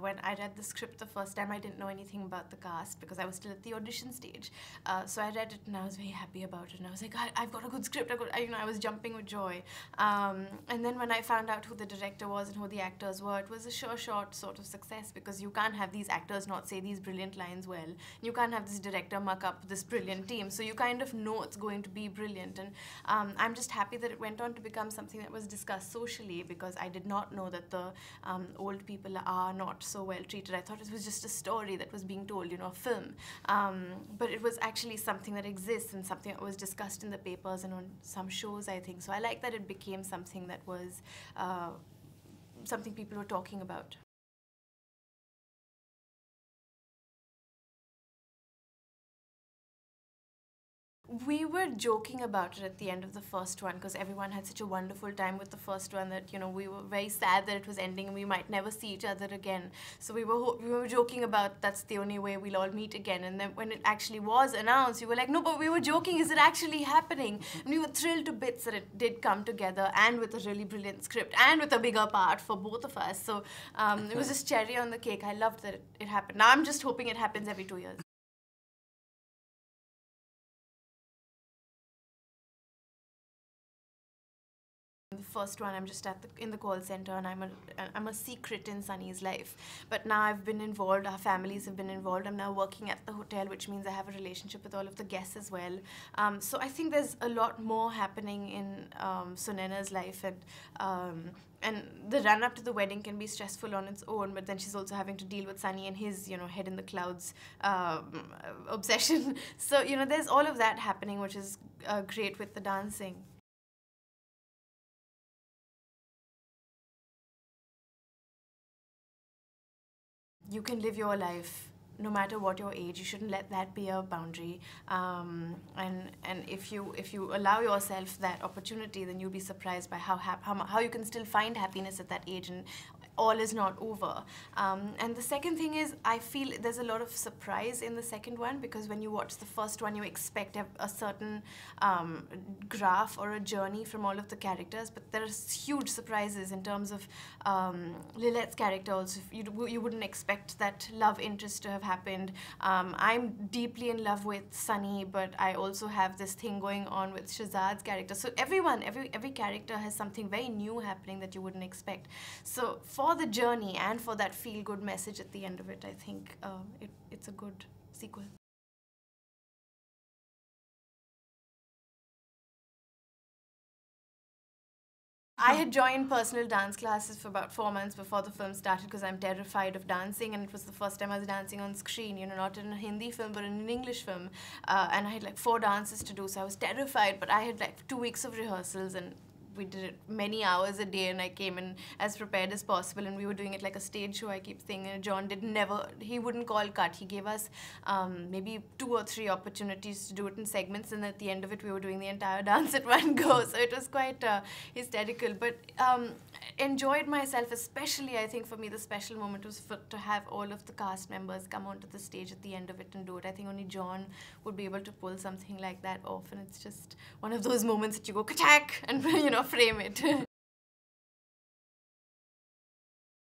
When I read the script the first time, I didn't know anything about the cast because I was still at the audition stage. So I read it and I was very happy about it. And I was like, I've got a good script. I was jumping with joy. And then when I found out who the director was and who the actors were, it was a sure shot sort of success, because you can't have these actors not say these brilliant lines well. You can't have this director muck up this brilliant team. So you kind of know it's going to be brilliant. And I'm just happy that it went on to become something that was discussed socially, because I did not know that the old people are not so well treated. I thought it was just a story that was being told, a film. But it was actually something that exists and something that was discussed in the papers and on some shows, I think. So I like that it became something that was something people were talking about. We were joking about it at the end of the first one, because everyone had such a wonderful time with the first one that, we were very sad that it was ending and we might never see each other again. So we were joking about that's the only way we'll all meet again. And then when it actually was announced, we were like, no, but we were joking. Is it actually happening? And we were thrilled to bits that it did come together, and with a really brilliant script and with a bigger part for both of us. So it was just cherry on the cake. I loved that it happened. Now I'm just hoping it happens every 2 years. The first one, I'm just in the call center, and I'm a secret in Sunny's life. But now I've been involved. Our families have been involved. I'm now working at the hotel, which means I have a relationship with all of the guests as well. So I think there's a lot more happening in Sunaina's life, and the run-up to the wedding can be stressful on its own, but then she's also having to deal with Sunny and his, head in the clouds obsession. So, there's all of that happening, which is great with the dancing. You can live your life no matter what your age. You shouldn't let that be a boundary. And if you allow yourself that opportunity, then you'll be surprised by how you can still find happiness at that age, and all is not over. And the second thing is, I feel there's a lot of surprise in the second one, because when you watch the first one, you expect a certain graph or a journey from all of the characters, but there's huge surprises in terms of Lilette's character also. You wouldn't expect that love interest to have happened. I'm deeply in love with Sunny, but I also have this thing going on with Shahzad's character. So every character has something very new happening that you wouldn't expect. So for the journey and for that feel-good message at the end of it, I think it's a good sequel. I had joined personal dance classes for about 4 months before the film started, because I'm terrified of dancing, and it was the first time I was dancing on screen, not in a Hindi film but in an English film. And I had like 4 dances to do, so I was terrified, but I had like 2 weeks of rehearsals, and we did it many hours a day, and I came in as prepared as possible, and we were doing it like a stage show, I keep saying. And John he wouldn't call cut. He gave us maybe 2 or 3 opportunities to do it in segments, and at the end of it, we were doing the entire dance at one go. So it was quite hysterical, but enjoyed myself. Especially, I think for me, the special moment was to have all of the cast members come onto the stage at the end of it and do it. I think only John would be able to pull something like that off, and it's just one of those moments that you go, ka-tack, and frame it.